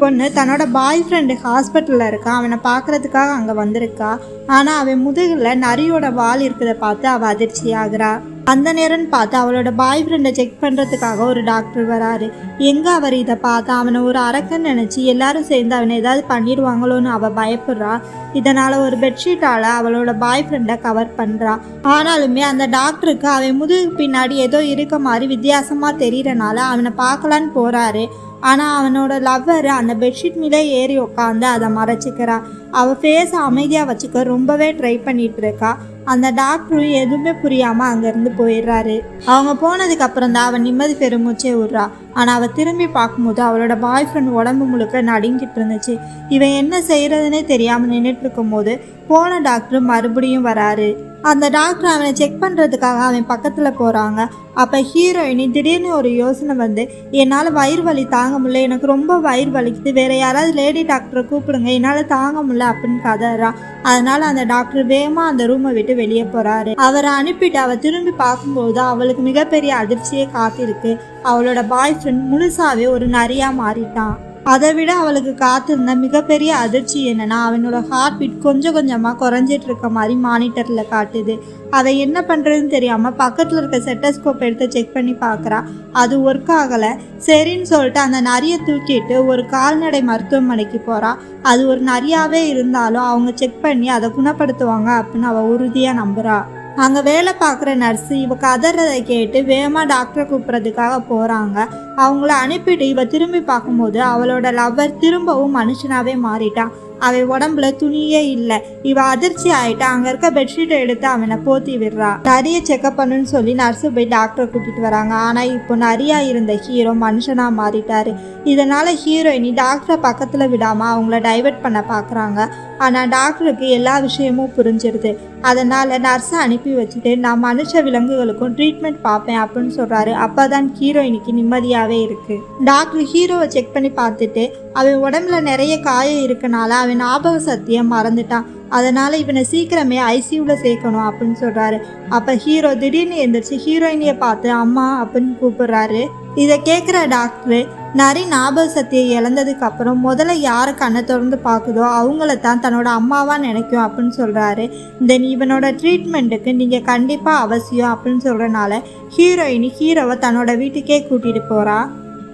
பொண்ணு தன்னோட boy friend ஹாஸ்பிட்டலில் இருக்கான், அவனை பார்க்குறதுக்காக அங்கே வந்திருக்கா. ஆனால் அவன் முதுகில் நரியோட வால் இருக்கிறத பார்த்து அவள் அதிர்ச்சி ஆகுறா. அந்த நேரம்னு பார்த்து அவளோட பாய் ஃப்ரெண்டை செக் பண்ணுறதுக்காக ஒரு டாக்டர் வராரு. எங்கே அவர் இதை பார்த்து அவனை ஒரு அரக்கன்னு நினச்சி எல்லாரும் சேர்ந்து அவனை ஏதாவது பண்ணிடுவாங்களோன்னு அவள் பயப்படுறா. இதனால் ஒரு பெட்ஷீட்டால் அவளோட பாய் ஃப்ரெண்டை கவர் பண்ணுறா. ஆனாலுமே அந்த டாக்டருக்கு அவன் முதுகு பின்னாடி ஏதோ இருக்க மாதிரி வித்தியாசமாக தெரியறனால அவனை பார்க்கலான்னு போகிறாரு. ஆனால் அவனோட லவ்வர் அந்த பெட்ஷீட் மேலே ஏறி உட்காந்து அதை மறைச்சிக்கிறா. அவள் ஃபேஸை அமைதியாக வச்சுக்க ரொம்பவே ட்ரை பண்ணிகிட்டு இருக்கா. அந்த டாக்டரும் எதுவுமே புரியாமல் அங்கேருந்து போயிடுறாரு. அவங்க போனதுக்கப்புறம் தான் அவன் நிம்மதி பெருமூச்சே விட்றா. ஆனால் அவள் திரும்பி பார்க்கும்போது அவளோட பாய் ஃப்ரெண்ட் உடம்பு முழுக்க நடுங்கிட்டு இருந்துச்சு. இவன் என்ன செய்கிறதுனே தெரியாமல் நின்றுட்டு இருக்கும்போது போன டாக்டர் மறுபடியும் வராரு. அந்த டாக்டர் அவனை செக் பண்ணுறதுக்காக அவன் பக்கத்தில் போகிறாங்க. அப்போ ஹீரோயினி திடீர்னு ஒரு யோசனை வந்து, என்னால் வயிறு வலி தாங்க முடியல, எனக்கு ரொம்ப வயிறு வலிக்குது, வேறு யாராவது லேடி டாக்டரை கூப்பிடுங்க, என்னால் தாங்க முடியல அப்படின்னு கதறா. அதனால் அந்த டாக்டர் வேகமாக அந்த ரூமை விட்டு வெளியே போகிறாரு. அவரை அனுப்பிட்டு அவள் திரும்பி பார்க்கும்போது அவளுக்கு மிகப்பெரிய அதிர்ச்சியே காத்திருக்கு. அவளோட பாய் ஃப்ரெண்ட் முழுசாவே ஒரு நரியாக மாறிட்டான். அதை விட அவளுக்கு காத்திருந்த மிகப்பெரிய அதிர்ச்சி என்னன்னா, அவனோட ஹார்ட் பீட் கொஞ்சம் கொஞ்சமாக குறைஞ்சிட்டு இருக்க மாதிரி மானிட்டரில் காட்டுது. அதை என்ன பண்ணுறதுன்னு தெரியாமல் பக்கத்தில் இருக்க செட்டஸ்கோப் எடுத்து செக் பண்ணி பார்க்குறா. அது ஒர்க் ஆகலை. சரின்னு சொல்லிட்டு அந்த நரியை தூக்கிட்டு ஒரு கால்நடை மருத்துவமனைக்கு போகிறா. அது ஒரு நரியாகவே இருந்தாலும் அவங்க செக் பண்ணி அதை குணப்படுத்துவாங்க அப்படின்னு அவள் உறுதியாக நம்புகிறா. அங்கே வேலை பார்க்குற நர்ஸு இவ கதறதை கேட்டு வேகமாக டாக்டரை கூப்பிட்றதுக்காக போகிறாங்க. அவங்கள அனுப்பிட்டு இவ திரும்பி பார்க்கும்போது அவளோட லவ்வர் திரும்பவும் மனுஷனாகவே மாறிட்டான். அவன் உடம்புல துணியே இல்லை. இவ அதிர்ச்சி ஆகிட்டா. அங்கே இருக்க பெட்ஷீட்டை எடுத்து அவனை போத்தி விடுறா. நிறைய செக்அப் பண்ணுன்னு சொல்லி நர்ஸு போய் டாக்டரை கூட்டிகிட்டு வராங்க. ஆனால் இப்போ நிறையா இருந்த ஹீரோ மனுஷனாக மாறிட்டாரு. இதனால் ஹீரோயினி டாக்டரை பக்கத்தில் விடாமல் அவங்கள டைவர்ட் பண்ண பார்க்குறாங்க. ஆனால் டாக்டருக்கு எல்லா விஷயமும் புரிஞ்சிருது. அதனால் நர்ஸை அனுப்பி வச்சுட்டு நான் மனுஷ விலங்குகளுக்கும் ட்ரீட்மெண்ட் பார்ப்பேன் அப்படின்னு சொல்கிறாரு. அப்போ தான் ஹீரோயினிக்கு நிம்மதியாகவே இருக்குது. டாக்டர் ஹீரோவை செக் பண்ணி பார்த்துட்டு அவன் உடம்புல நிறைய காயம் இருக்கனால அவன் ஞாபக சக்தியை மறந்துட்டான். அதனால் இவனை சீக்கிரமே ஐசியூவில் சேர்க்கணும் அப்படின்னு சொல்கிறாரு. அப்போ ஹீரோ திடீர்னு எழுந்திரிச்சு ஹீரோயினியை பார்த்து அம்மா அப்படின்னு கூப்பிடுறாரு. இதை கேட்குற டாக்டரு நரி ஞாபக சக்தியை இழந்ததுக்கு அப்புறம் முதல்ல யாரை கண்ணை திறந்து பார்க்குதோ அவங்கள தான் தன்னோட அம்மாவாக நினைக்கும் அப்படின்னு சொல்கிறாரு. தென் இவனோட ட்ரீட்மெண்ட்டுக்கு நீங்கள் கண்டிப்பாக அவசியம் அப்படின்னு சொல்கிறனால ஹீரோயினி ஹீரோவை தன்னோட வீட்டுக்கே கூட்டிகிட்டு போகிறா.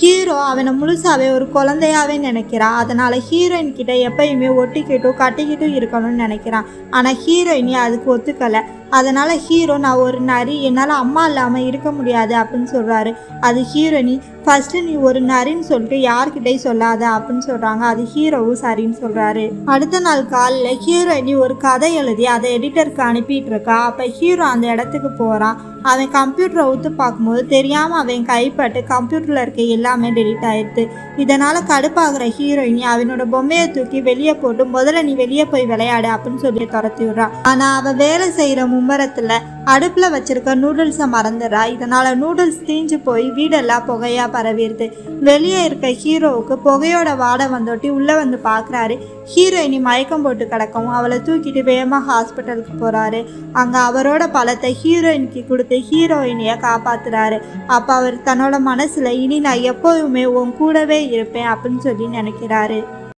ஹீரோ அவனை முழுசாவே ஒரு குழந்தையாவே நினைக்கிறான். அதனால ஹீரோயின் கிட்ட எப்பயுமே ஒட்டிக்கிட்டும் கட்டிக்கிட்டும் இருக்கணும்னு நினைக்கிறான். ஆனால் ஹீரோயினி அதுக்கு ஒத்துக்கலை. அதனால் ஹீரோ நான் ஒரு நரி, என்னால் அம்மா இல்லாமல் இருக்க முடியாது அப்படின்னு சொல்கிறாரு. அது ஹீரோயினி ஃபஸ்ட்டு நீ ஒரு நரின்னு சொல்லிட்டு யார்கிட்டையும் சொல்லாத அப்படின்னு சொல்கிறாங்க. அது ஹீரோவும் சரின்னு சொல்கிறாரு. அடுத்த நாள் காலையில் ஹீரோயினி ஒரு கதை எழுதி அதை எடிட்டருக்கு அனுப்பிட்டு இருக்கா. அப்போ ஹீரோ அந்த இடத்துக்கு போகிறான். அவன் கம்ப்யூட்டரை ஊற்று பார்க்கும்போது தெரியாமல் அவன் கைப்பட்டு கம்ப்யூட்டரில் இருக்க எல்லாமே டெலிட் ஆயிடுது. இதனால் கடுப்பாகிற ஹீரோயினி அவனோட பொம்மையை தூக்கி வெளியே போட்டு முதல்ல நீ வெளியே போய் விளையாடு அப்படின்னு சொல்லி துரத்தி விடுறான். ஆனால் அவள் வேலை செய்கிற மும்மரத்தில் அடுப்பில் வச்சிருக்க நூடுல்ஸை மறந்துடுறா. இதனால் நூடுல்ஸ் தீஞ்சு போய் வீடெல்லாம் புகையாக பரவிடுது. வெளியே இருக்க ஹீரோவுக்கு புகையோட வாடை வந்தோட்டி உள்ளே வந்து பார்க்குறாரு. ஹீரோயினி மயக்கம் போட்டு கிடக்கவும் அவளை தூக்கிட்டு வேகமாக ஹாஸ்பிட்டலுக்கு போகிறாரு. அங்கே அவரோட பழத்தை ஹீரோயினிக்கு கொடுத்து ஹீரோயினியை காப்பாற்றுறாரு. அப்போ அவர் தன்னோட மனசில் இனி நான் எப்போதுமே உன் கூடவே இருப்பேன் அப்படின்னு சொல்லி நினைக்கிறாரு.